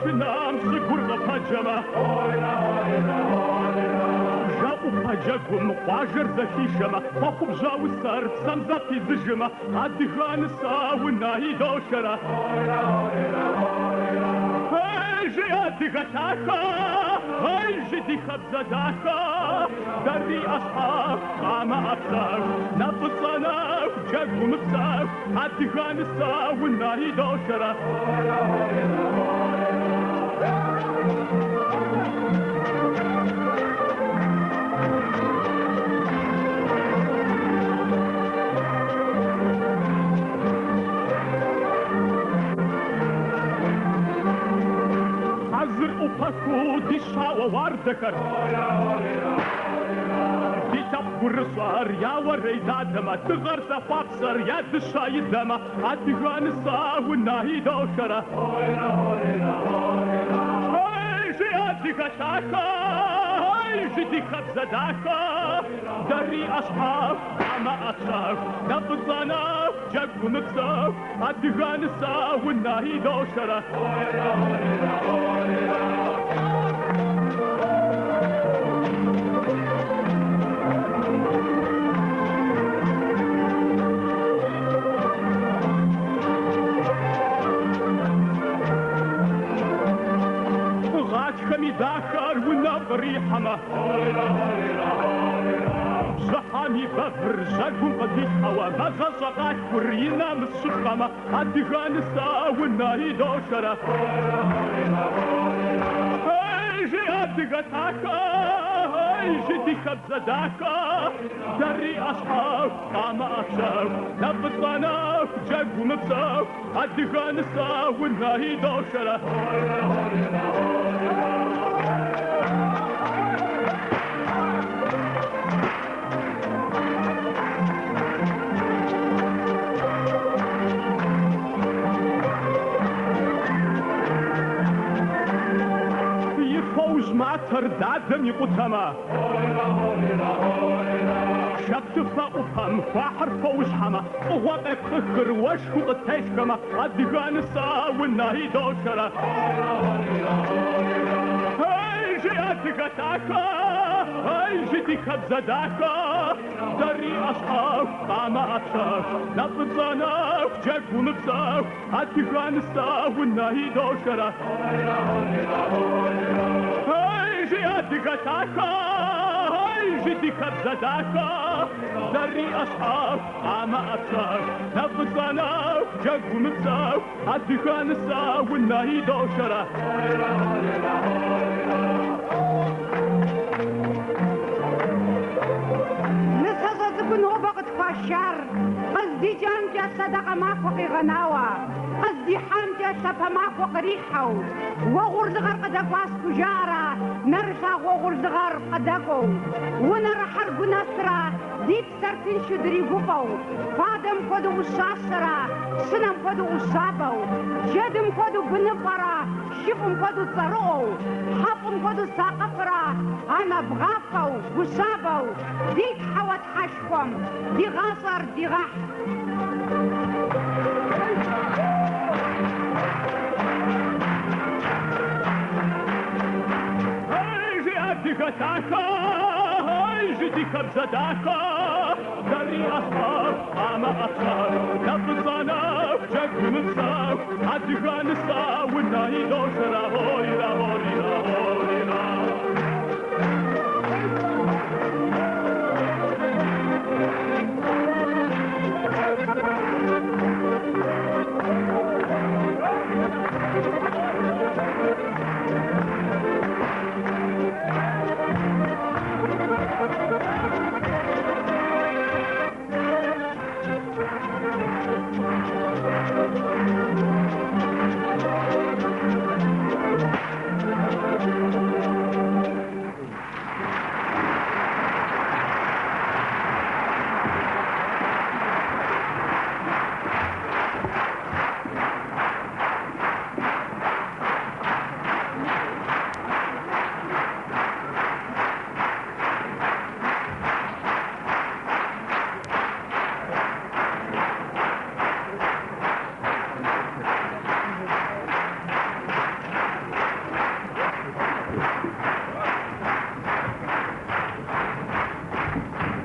شنام سقور فجمة جاءوا فجاكم قاجر ذكي شمة فقب جاو السرب سمزاتي زجمة عدي غان ساونا يدوشرة جياتي غتاكا هاي جدي خبزة داكا دري أصحاب قامة أبصار نفسنا جاكم بصار عدي غان ساونا يدوشرة وفكو دي شاوة واردكر دي تبقر صار يا وريدا دما تغرز فابصر يا دشاي دما عدي غانسا والناهي دوشرة هاي جياتي غشاكا هاي جدي خبزة داكا دري أصحاب عما أصحاب نبضانا جاكو مكساب عدي غانسا والناهي دوشرة كمي ذاكر والنظري حما زحامي بفر زاكم قديش هوا مغا زغاك ورينا من السخامة عدي غانسا والناهي دوشرة هاي جياتي غتاكا هاي جدي خبزة داكا دري أصحاب قامة أكسر نبضانا جاكو مبساو عدي غانسا والناهي دوشرة ماتر دادم يقتما شكت فاقفهم فاحر فوش حما وغاقك خخر وشكو قتاش كما عدقان السا والناهي دوشرة هاي جياتي قتاكا هاي جدي خبزة داكا دري أصحاب قامة أكسر نبضانا جاكو مبساو عدقان السا والناهي دوشرة جياتي غتاكا هاي جدي خبزة داكا دري أصحاب عما أبصار نبضانا جاكو مبساو عدي خانسا والناهي دوشرة نساسة تكون هو بقت فاشار قصدي جانجا صدقة ما فوقي غناوة قصدي حامجة سفا ما فوق ريحو وغرد غر قدفاس كجارة نرسا وغرد غر قدكو ونرحر قنصرة ديك سرتين شدري بوبو فادم كدو الساسرة سنم كدو السابو جدم كدو بنفرة شفم كدو ثرو حفم كدو ساقفرة أنا بغافو وسابو ديك حوت حشفم دي غاصر دي غح غتاكا هاي جدي خبزة داكا دري أصحاب عما أصحاب نبضانا جاكو مبساو عدي غانسا والناهي دوشرة هويرا هويرا هويرا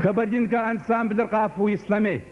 Кабардинка ансамбль Қафу Исламе.